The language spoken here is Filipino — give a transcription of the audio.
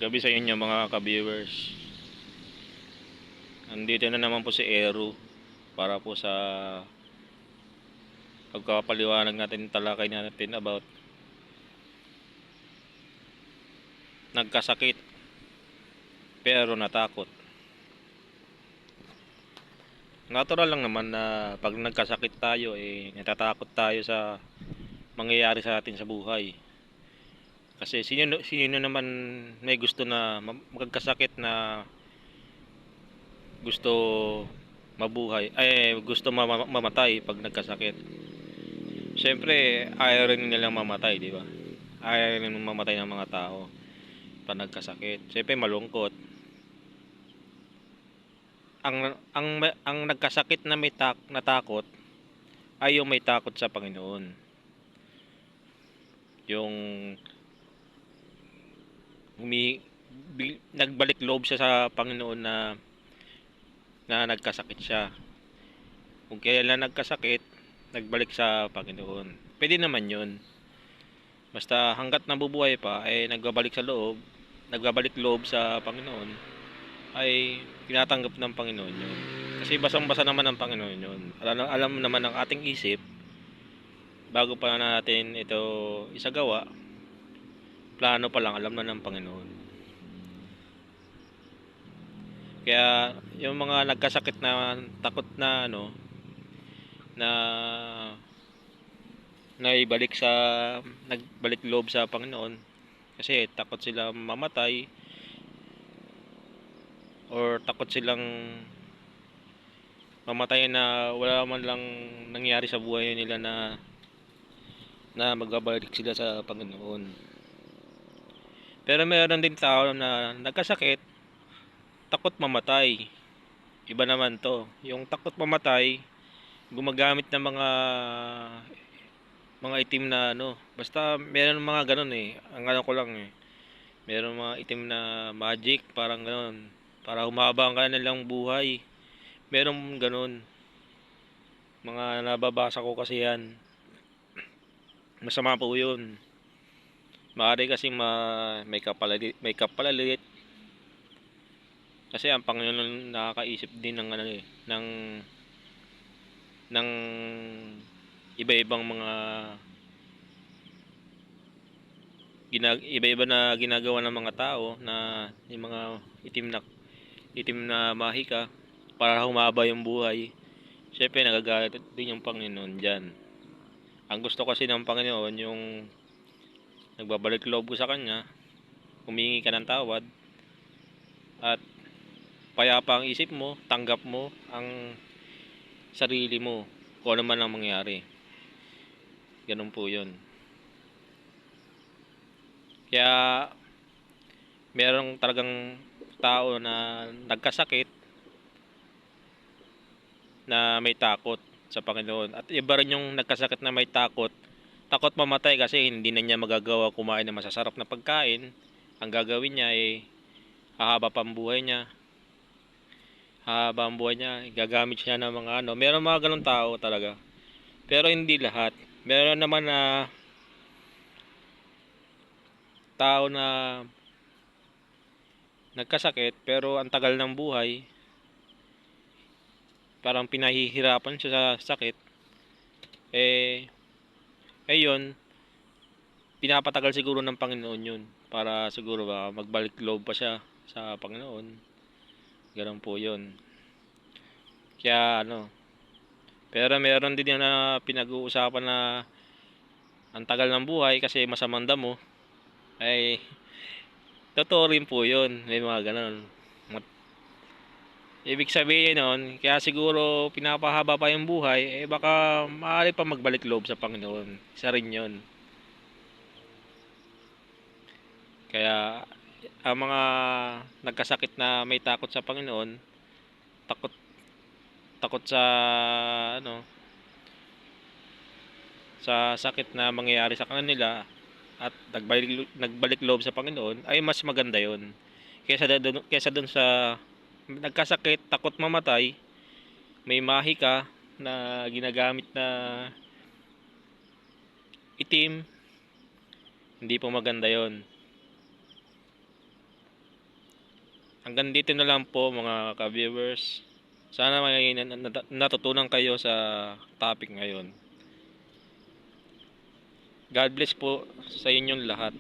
Gabi sa inyo mga ka-viewers. Andito na naman po si Eru para po sa pagkapaliwanag natin, talakay natin about nagkasakit pero natakot. Natural lang naman na pag nagkasakit tayo natatakot tayo sa mangyayari sa atin sa buhay. Kasi sino naman may gusto na magkasakit na gusto mabuhay, gusto mamatay pag nagkasakit. Siyempre, ayaw rin nilang mamatay, di ba? Ayaw rin mamatay ng mga tao pag nagkasakit. Siyempre, malungkot. Ang nagkasakit na natakot ay yung may takot sa Panginoon. Yung nagbalik loob siya sa Panginoon na nagkasakit siya. Kung kailan nagkasakit, nagbalik sa Panginoon. Pwede naman yun. Basta hanggat nabubuhay pa, nagbabalik loob sa Panginoon, ay tinatanggap ng Panginoon yun. Kasi basang-basa naman ng Panginoon yun. Alam naman ng ating isip, bago pa natin ito isagawa, plano pa lang, alam na ng Panginoon. Kaya yung mga nagkasakit na takot na na nagbalik loob sa Panginoon kasi takot sila mamatay or takot silang mamatay na wala man lang nangyari sa buhay nila na magbabalik sila sa Panginoon. Pero mayroon din tao na nagkasakit, takot mamatay. Iba naman to. Yung takot mamatay, gumagamit ng mga itim na basta meron mga ganun Ang ko lang meron mga itim na magic, parang ganun. Para humaba ang kanilang buhay. Meron ganun. Mga nababasa ko kasi yan. Masama po yun. Maaari kasi may kapalalit. Kasi ang Panginoon nakakaisip din ng iba-ibang mga iba-iba na ginagawa ng mga tao na yung mga itim na mahika para humaba yung buhay. Siyempre nagagalit din yung Panginoon dyan. Ang gusto kasi ng Panginoon yung nagbabalik loob ko sa Kanya, humingi ka ng tawad, at payapa ang isip mo, tanggap mo ang sarili mo, kung ano man ang mangyari. Ganun po yun. Kaya merong talagang tao na nagkasakit na may takot sa Panginoon. At iba rin yung nagkasakit na may takot mamatay kasi hindi na niya magagawa kumain ng masasarap na pagkain. Ang gagawin niya hahaba pa ang buhay niya. Gagamit siya ng mga Meron mga ganun tao talaga. Pero hindi lahat. Meron naman na tao na nagkasakit pero ang tagal ng buhay, parang pinahihirapan siya sa sakit, yun, pinapatagal siguro ng Panginoon yun para siguro magbalik loob pa siya sa Panginoon. Ganun po yun. Kaya pero meron din yan na pinag-uusapan na ang tagal ng buhay kasi masamang damo. Totoo rin po yun. May mga ganun. Ibig sabihin nun, kaya siguro pinapahaba pa yung buhay, baka maaari pa magbalik loob sa Panginoon. Isa rin yun. Kaya ang mga nagkasakit na may takot sa Panginoon, takot sa sakit na mangyayari sa kanila at nagbalik loob sa Panginoon, ay mas maganda yun. Kaysa dun sa nagkasakit, takot mamatay, may mahika na ginagamit na itim, hindi po maganda yon. hanggang dito na lang po mga ka-viewers. Sana may natutunan kayo sa topic ngayon. God bless po sa inyong lahat.